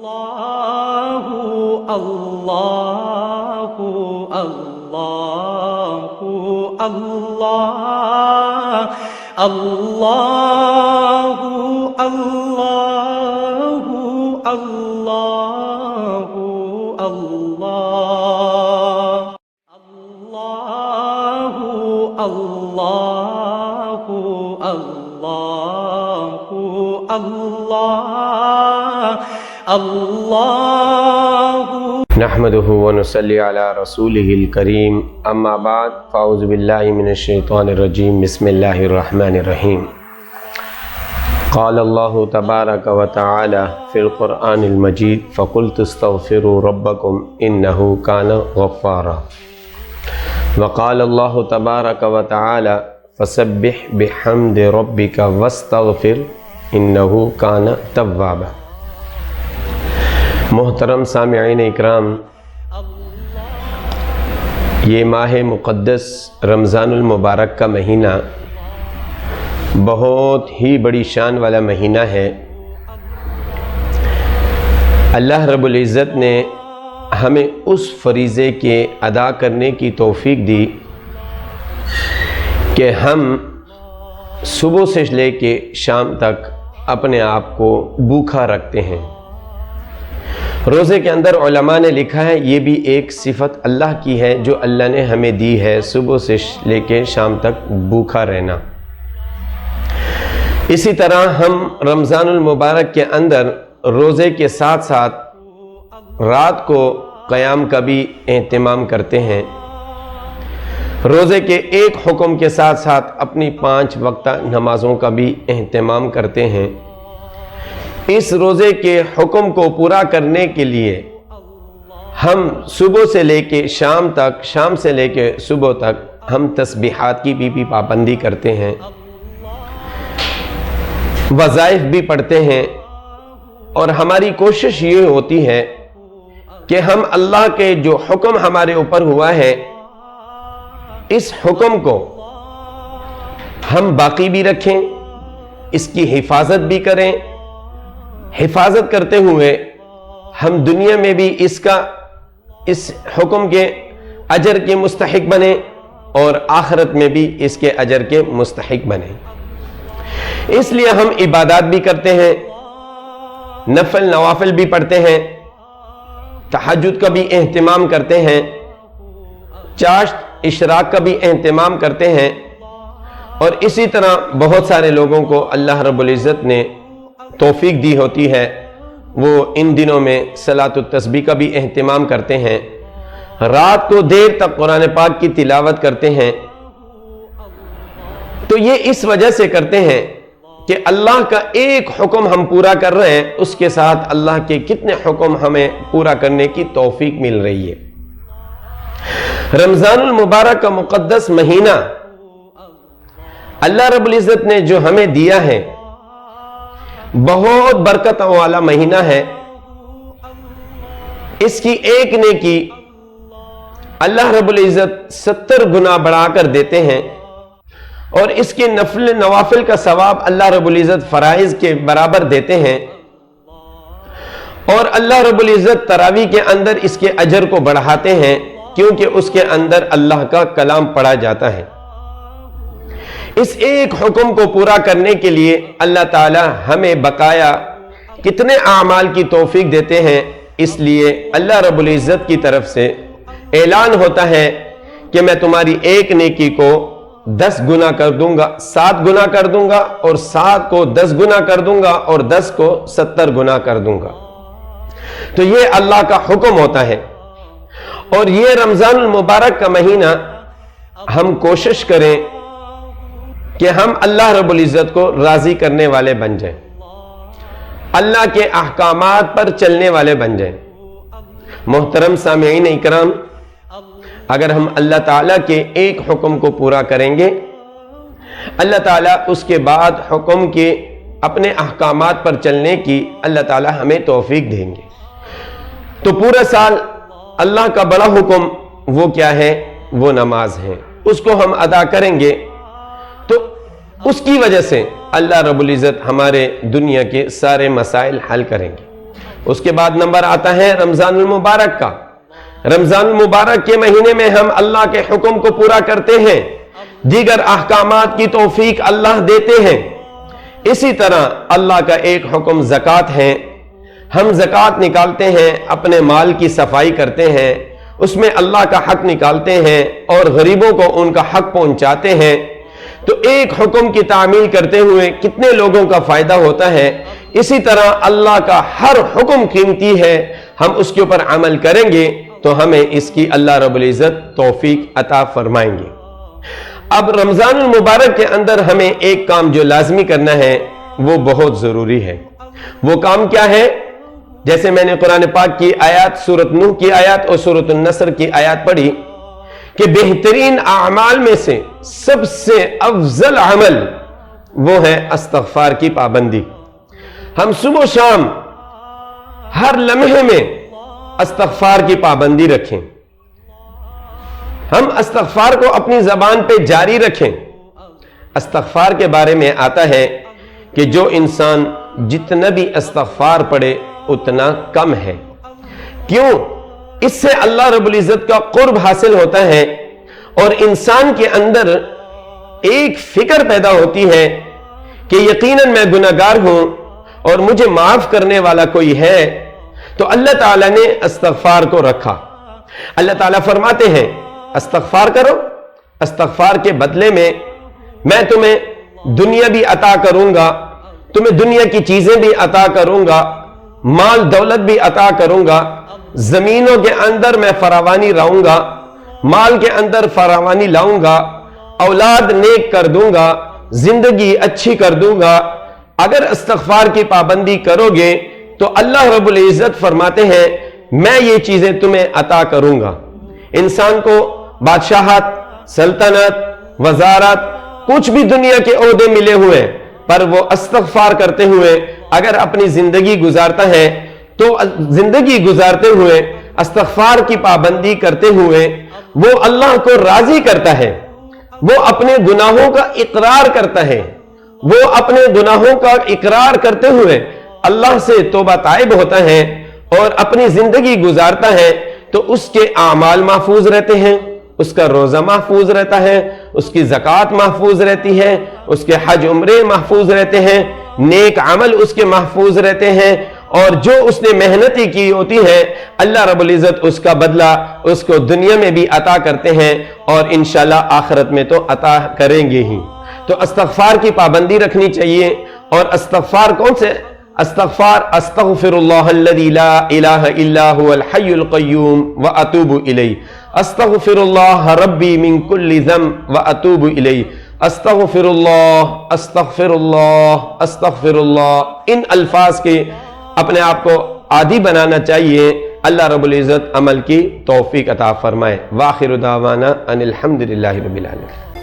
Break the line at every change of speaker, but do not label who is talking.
Allahu Allahu Allah Allahu Allahu Allahu Allah Allahu Allahu Allahu Allah Allahu
نحمده ونصلي على رسوله الكريم اما بعد فاعوذ بالله من الشيطان الرجيم بسم الله الرحمن الرحيم قال الله تبارك وتعالى في القرآن المجيد فقلت استغفروا ربكم إنه كان غفارا وقال الله تبارك وتعالى فسبح بحمد ربك واستغفر إنه كان توابا۔ محترم سامعین اکرام، یہ ماہ مقدس رمضان المبارک کا مہینہ بہت ہی بڑی شان والا مہینہ ہے۔ اللہ رب العزت نے ہمیں اس فریضے کے ادا کرنے کی توفیق دی کہ ہم صبح سے لے کے شام تک اپنے آپ کو بھوکا رکھتے ہیں۔ روزے کے اندر علماء نے لکھا ہے یہ بھی ایک صفت اللہ کی ہے جو اللہ نے ہمیں دی ہے، صبح سے لے کے شام تک بھوکا رہنا۔ اسی طرح ہم رمضان المبارک کے اندر روزے کے ساتھ ساتھ رات کو قیام کا بھی اہتمام کرتے ہیں۔ روزے کے ایک حکم کے ساتھ ساتھ اپنی 5 وقتہ نمازوں کا بھی اہتمام کرتے ہیں۔ اس روزے کے حکم کو پورا کرنے کے لیے ہم صبح سے لے کے شام تک، شام سے لے کے صبح تک ہم تسبیحات کی بھی پابندی کرتے ہیں، وظائف بھی پڑھتے ہیں، اور ہماری کوشش یہ ہوتی ہے کہ ہم اللہ کے جو حکم ہمارے اوپر ہوا ہے اس حکم کو ہم باقی بھی رکھیں، اس کی حفاظت بھی کریں، حفاظت کرتے ہوئے ہم دنیا میں بھی اس حکم کے اجر کے مستحق بنیں اور آخرت میں بھی اس کے اجر کے مستحق بنیں۔ اس لیے ہم عبادات بھی کرتے ہیں، نفل نوافل بھی پڑھتے ہیں، تہجد کا بھی اہتمام کرتے ہیں، چاشت اشراق کا بھی اہتمام کرتے ہیں، اور اسی طرح بہت سارے لوگوں کو اللہ رب العزت نے توفیق دی ہوتی ہے، وہ ان دنوں میں صلاۃ التسبیح کا بھی اہتمام کرتے ہیں، رات کو دیر تک قرآن پاک کی تلاوت کرتے ہیں۔ تو یہ اس وجہ سے کرتے ہیں کہ اللہ کا ایک حکم ہم پورا کر رہے ہیں، اس کے ساتھ اللہ کے کتنے حکم ہمیں پورا کرنے کی توفیق مل رہی ہے۔ رمضان المبارک کا مقدس مہینہ اللہ رب العزت نے جو ہمیں دیا ہے بہت برکتوں والا مہینہ ہے۔ اس کی ایک نیکی اللہ رب العزت 70 گنا بڑھا کر دیتے ہیں، اور اس کے نفل نوافل کا ثواب اللہ رب العزت فرائض کے برابر دیتے ہیں، اور اللہ رب العزت تراویح کے اندر اس کے اجر کو بڑھاتے ہیں کیونکہ اس کے اندر اللہ کا کلام پڑھا جاتا ہے۔ اس ایک حکم کو پورا کرنے کے لیے اللہ تعالی ہمیں بقایا کتنے اعمال کی توفیق دیتے ہیں۔ اس لیے اللہ رب العزت کی طرف سے اعلان ہوتا ہے کہ میں تمہاری ایک نیکی کو 10 گنا کر دوں گا، 7 گنا کر دوں گا، اور 7 کو 10 گنا کر دوں گا، اور 10 کو 70 گنا کر دوں گا۔ تو یہ اللہ کا حکم ہوتا ہے، اور یہ رمضان المبارک کا مہینہ ہم کوشش کریں کہ ہم اللہ رب العزت کو راضی کرنے والے بن جائیں، اللہ کے احکامات پر چلنے والے بن جائیں۔ محترم سامعین اکرام، اگر ہم اللہ تعالیٰ کے ایک حکم کو پورا کریں گے، اللہ تعالیٰ اس کے بعد حکم کے اپنے احکامات پر چلنے کی اللہ تعالیٰ ہمیں توفیق دیں گے۔ تو پورا سال اللہ کا بڑا حکم وہ کیا ہے؟ وہ نماز ہے۔ اس کو ہم ادا کریں گے تو اس کی وجہ سے اللہ رب العزت ہمارے دنیا کے سارے مسائل حل کریں گے۔ اس کے بعد نمبر آتا ہے رمضان المبارک کا۔ رمضان المبارک کے مہینے میں ہم اللہ کے حکم کو پورا کرتے ہیں، دیگر احکامات کی توفیق اللہ دیتے ہیں۔ اسی طرح اللہ کا ایک حکم زکوٰۃ ہے، ہم زکوٰۃ نکالتے ہیں، اپنے مال کی صفائی کرتے ہیں، اس میں اللہ کا حق نکالتے ہیں اور غریبوں کو ان کا حق پہنچاتے ہیں۔ تو ایک حکم کی تعمیل کرتے ہوئے کتنے لوگوں کا فائدہ ہوتا ہے۔ اسی طرح اللہ کا ہر حکم قیمتی ہے، ہم اس کے اوپر عمل کریں گے تو ہمیں اس کی اللہ رب العزت توفیق عطا فرمائیں گے۔ اب رمضان المبارک کے اندر ہمیں ایک کام جو لازمی کرنا ہے وہ بہت ضروری ہے۔ وہ کام کیا ہے؟ جیسے میں نے قرآن پاک کی آیات، سورۃ نوح کی آیات اور سورۃ النصر کی آیات پڑھی کہ بہترین اعمال میں سے سب سے افضل عمل وہ ہے استغفار کی پابندی۔ ہم صبح و شام ہر لمحے میں استغفار کی پابندی رکھیں، ہم استغفار کو اپنی زبان پہ جاری رکھیں۔ استغفار کے بارے میں آتا ہے کہ جو انسان جتنا بھی استغفار پڑھے اتنا کم ہے۔ کیوں؟ اس سے اللہ رب العزت کا قرب حاصل ہوتا ہے اور انسان کے اندر ایک فکر پیدا ہوتی ہے کہ یقیناً میں گناہگار ہوں اور مجھے معاف کرنے والا کوئی ہے۔ تو اللہ تعالیٰ نے استغفار کو رکھا۔ اللہ تعالیٰ فرماتے ہیں استغفار کرو، استغفار کے بدلے میں تمہیں دنیا بھی عطا کروں گا، تمہیں دنیا کی چیزیں بھی عطا کروں گا، مال دولت بھی عطا کروں گا، زمینوں کے اندر میں فراوانی لاؤں گا، مال کے اندر فراوانی لاؤں گا، اولاد نیک کر دوں گا، زندگی اچھی کر دوں گا۔ اگر استغفار کی پابندی کرو گے تو اللہ رب العزت فرماتے ہیں میں یہ چیزیں تمہیں عطا کروں گا۔ انسان کو بادشاہت، سلطنت، وزارت، کچھ بھی دنیا کے عہدے ملے ہوئے، پر وہ استغفار کرتے ہوئے اگر اپنی زندگی گزارتا ہے تو زندگی گزارتے ہوئے استغفار کی پابندی کرتے ہوئے وہ اللہ کو راضی کرتا ہے، وہ اپنے گناہوں کا اقرار کرتا ہے، وہ اپنے گناہوں کا اقرار کرتے ہوئے اللہ سے توبہ طائب ہوتا ہے اور اپنی زندگی گزارتا ہے تو اس کے اعمال محفوظ رہتے ہیں، اس کا روزہ محفوظ رہتا ہے، اس کی زکوٰۃ محفوظ رہتی ہے، اس کے حج عمرے محفوظ رہتے ہیں، نیک عمل اس کے محفوظ رہتے ہیں، اور جو اس نے محنتی کی ہوتی ہے اللہ رب العزت اس کا بدلہ اس کو دنیا میں بھی عطا کرتے ہیں اور انشاءاللہ آخرت میں تو عطا کریں گے ہی۔ تو استغفار کی پابندی رکھنی چاہیے۔ اور استغفار کون سے؟ استغفار استغفر اللہ الذی لا الہ الا هو الحی القیوم واتوب الیہ، استغفر اللہ ربی من کل ذنب واتوب الیہ، استغفر اللہ استغفر اللہ استغفر اللہ۔ ان الفاظ کے اپنے آپ کو عادی بنانا چاہیے۔ اللہ رب العزت عمل کی توفیق عطا فرمائے۔ وآخر دعوانا ان الحمد للہ رب العالمین۔